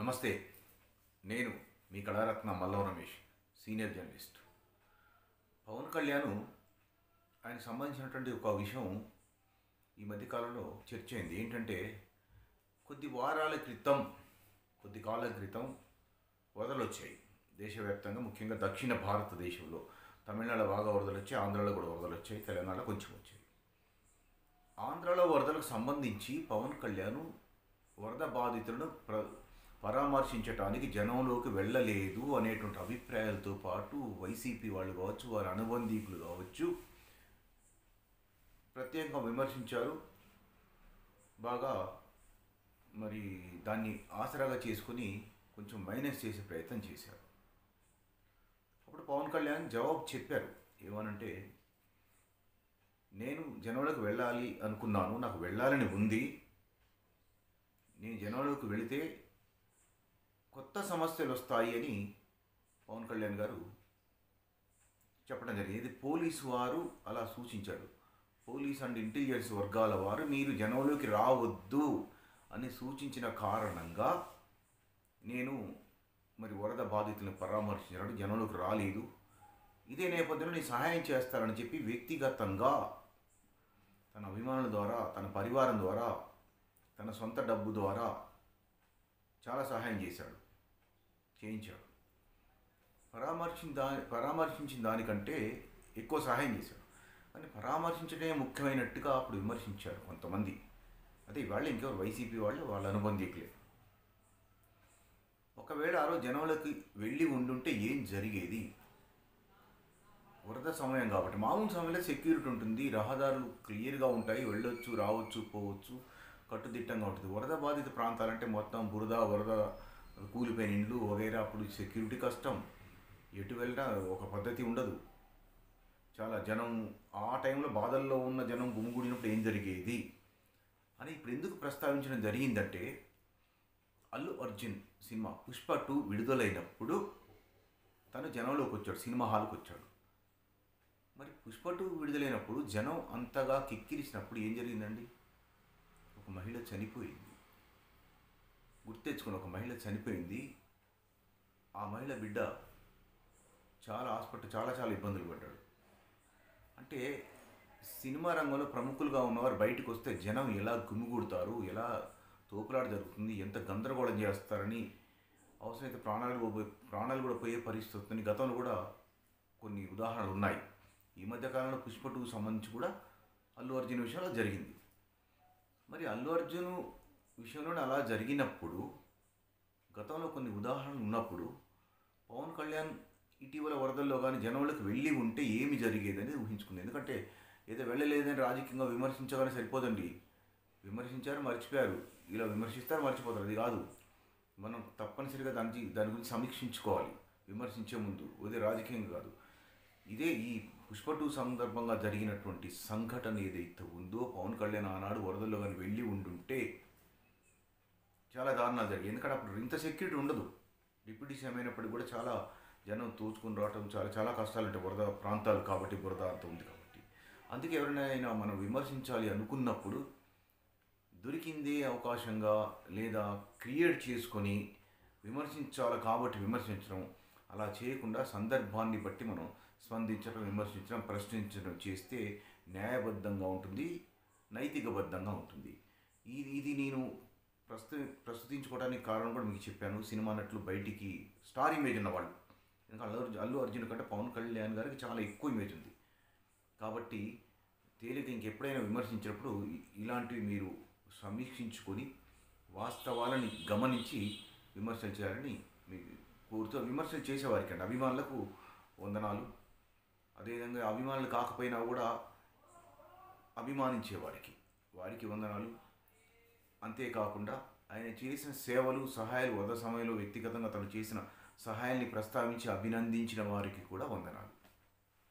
నమస్తే. నేను మీ Kalaratna మల్లవ Ramesh, senior journalist. Pawan Kalyan ఆయనకు సంబంధించినటువంటి ఒక విషయం ఈ మధ్యకాలంలో చర్చ అయింది. ఏంటంటే కొద్ది కాలం క్రితం వరదలు వచ్చాయి దేశవ్యాప్తంగా, ముఖ్యంగా దక్షిణ భారతదేశంలో. తమిళనాడులో బాగా వరదలు వచ్చాయి, ఆంధ్రాలో కూడా వరదలు వచ్చాయి, తెలంగాణలో కొంచెం వచ్చాయి. ఆంధ్రాలో వరదలకు సంబంధించి పవన్ కళ్యాణ్ వరద బాధితులను పరామర్శించడానికి జనంలోకి వెళ్ళలేదు అనేటువంటి అభిప్రాయాలతో పాటు వైసీపీ వాళ్ళు కావచ్చు, వారి అనుబంధీకులు కావచ్చు, ప్రత్యేకంగా విమర్శించారు. బాగా మరి దాన్ని ఆసరాగా చేసుకుని కొంచెం మైనస్ చేసే ప్రయత్నం చేశారు. అప్పుడు పవన్ కళ్యాణ్ జవాబు చెప్పారు. ఏమనంటే, నేను జనంలోకి వెళ్ళాలి అనుకున్నాను, నాకు వెళ్ళాలని ఉంది. నేను జనంలోకి వెళితే కొత్త సమస్యలు వస్తాయి అని పవన్ కళ్యాణ్ గారు చెప్పడం జరిగింది. ఇది పోలీసు వారు అలా సూచించారు. పోలీస్ అండ్ ఇంటెలిజెన్స్ వర్గాల వారు మీరు జనంలోకి రావద్దు అని సూచించిన కారణంగా నేను మరి వరద బాధితులను పరామర్శించినట్టు జనంలోకి రాలేదు. ఇదే నేపథ్యంలో నేను సహాయం చేస్తానని చెప్పి వ్యక్తిగతంగా తన అభిమానుల ద్వారా, తన పరివారం ద్వారా, తన సొంత డబ్బు ద్వారా చాలా సహాయం చేయించాడు. పరామర్శించిన దానికంటే ఎక్కువ సహాయం చేశాడు. కానీ పరామర్శించడమే ముఖ్యమైనట్టుగా అప్పుడు విమర్శించారు కొంతమంది. అదే వాళ్ళు ఇంకెవరు, వైసీపీ వాళ్ళు, వాళ్ళ అనుబంధికులే. ఒకవేళ ఆ రోజు జనంలోకి వెళ్ళి ఉండుంటే ఏం జరిగేది? వరద సమయం కాబట్టి మామూలు సమయంలో సెక్యూరిటీ ఉంటుంది, రహదారులు క్లియర్గా ఉంటాయి, వెళ్ళొచ్చు, రావచ్చు, పోవచ్చు, కట్టుదిట్టంగా ఉంటుంది. వరద బాధిత ప్రాంతాలంటే మొత్తం వరద కూలిపోయిన ఇండ్లు వగైరా, అప్పుడు సెక్యూరిటీ కష్టం, ఎటు వెళ్ళినా ఒక పద్ధతి ఉండదు. చాలా జనం ఆ టైంలో బాధల్లో ఉన్న జనం గుమిగూడినప్పుడు ఏం జరిగేది అని ఇప్పుడు ఎందుకు ప్రస్తావించడం జరిగిందంటే, అల్లు అర్జున్ సినిమా పుష్ప 2 విడుదలైనప్పుడు తను జనంలోకి వచ్చాడు, సినిమా హాల్కి వచ్చాడు. మరి పుష్ప 2 విడుదలైనప్పుడు జనం అంతగా కిక్కిరిసినప్పుడు ఏం జరిగిందండి? ఒక మహిళ చనిపోయింది. గుర్తెచ్చుకుని ఒక మహిళ చనిపోయింది. ఆ మహిళ బిడ్డ హాస్పిటల్ చాలా ఇబ్బందులు పడ్డాడు. అంటే సినిమా రంగంలో ప్రముఖులుగా ఉన్నవారు బయటకు వస్తే జనం ఎలా గుమిగూడతారు, ఎలా తోపులాట జరుగుతుంది, ఎంత గందరగోళం చేస్తారని, అవసరమైతే ప్రాణాలు కూడా పోయే పరిస్థితి వస్తుంది. గతంలో కూడా కొన్ని ఉదాహరణలు ఉన్నాయి. ఈ మధ్యకాలంలో పుష్ప 2 సంబంధించి కూడా అల్లు అర్జున్ విషయంలో జరిగింది. మరి అల్లు అర్జున్ విషయంలోనే అలా జరిగినప్పుడు, గతంలో కొన్ని ఉదాహరణలు ఉన్నప్పుడు, పవన్ కళ్యాణ్ ఇటీవల వరదల్లో కానీ జనంలోకి వెళ్ళి ఉంటే ఏమి జరిగేదని ఊహించుకుంది. ఎందుకంటే ఏదో వెళ్ళలేదని రాజకీయంగా విమర్శించగానే సరిపోదండి. విమర్శించారు, మర్చిపోయారు. ఇలా విమర్శిస్తారు, మర్చిపోతారు. అది కాదు. మనం తప్పనిసరిగా దాని గురించి సమీక్షించుకోవాలి విమర్శించే ముందు. అదే రాజకీయంగా కాదు. ఇదే ఈ పుష్ప 2 సందర్భంగా జరిగినటువంటి సంఘటన ఏదైతే ఉందో, పవన్ కళ్యాణ్ ఆనాడు వరదల్లో కానీ వెళ్ళి ఉండుంటే చాలా దారుణాలు జరిగాయి. ఎందుకంటే అప్పుడు ఇంత సెక్యూరిటీ ఉండదు. డిప్యూటీ సీఎం అయినప్పటికీ కూడా చాలా జనం తోచుకుని రావటం, చాలా కష్టాలు ఉంటాయి. వరద ప్రాంతాలు కాబట్టి, బురద అంత ఉంది కాబట్టి. అందుకే ఎవరినైనా మనం విమర్శించాలి అనుకున్నప్పుడు దొరికిందే అవకాశంగా లేదా క్రియేట్ చేసుకొని విమర్శించాలి కాబట్టి విమర్శించడం, అలా చేయకుండా సందర్భాన్ని బట్టి మనం స్పందించడం, విమర్శించడం, ప్రశ్నించడం చేస్తే న్యాయబద్ధంగా ఉంటుంది, నైతికబద్ధంగా ఉంటుంది. ఇది నేను ప్రస్తుతించుకోవడానికి కారణం కూడా మీకు చెప్పాను. సినిమా నటులు బయటికి స్టార్ ఇమేజ్ ఉన్నవాళ్ళు, ఎందుకంటే అల్లు అర్జున్ కంటే పవన్ కళ్యాణ్ గారికి చాలా ఎక్కువ ఇమేజ్ ఉంది కాబట్టి తేలిక ఇంకెప్పుడైనా విమర్శించినప్పుడు ఇలాంటివి మీరు సమీక్షించుకొని వాస్తవాలని గమనించి విమర్శలు చేయాలని మీకు కోరుతూ, విమర్శలు చేసేవారికి అండి, అభిమానులకు వందనాలు. అదేవిధంగా అభిమానులు కాకపోయినా కూడా వారికి వందనాలు. అంతేకాకుండా ఆయన చేసిన సేవలు, సహాయాలు, వరద సమయంలో వ్యక్తిగతంగా తను చేసిన సహాయాన్ని ప్రస్తావించి అభినందించిన వారికి కూడా వందనాలు.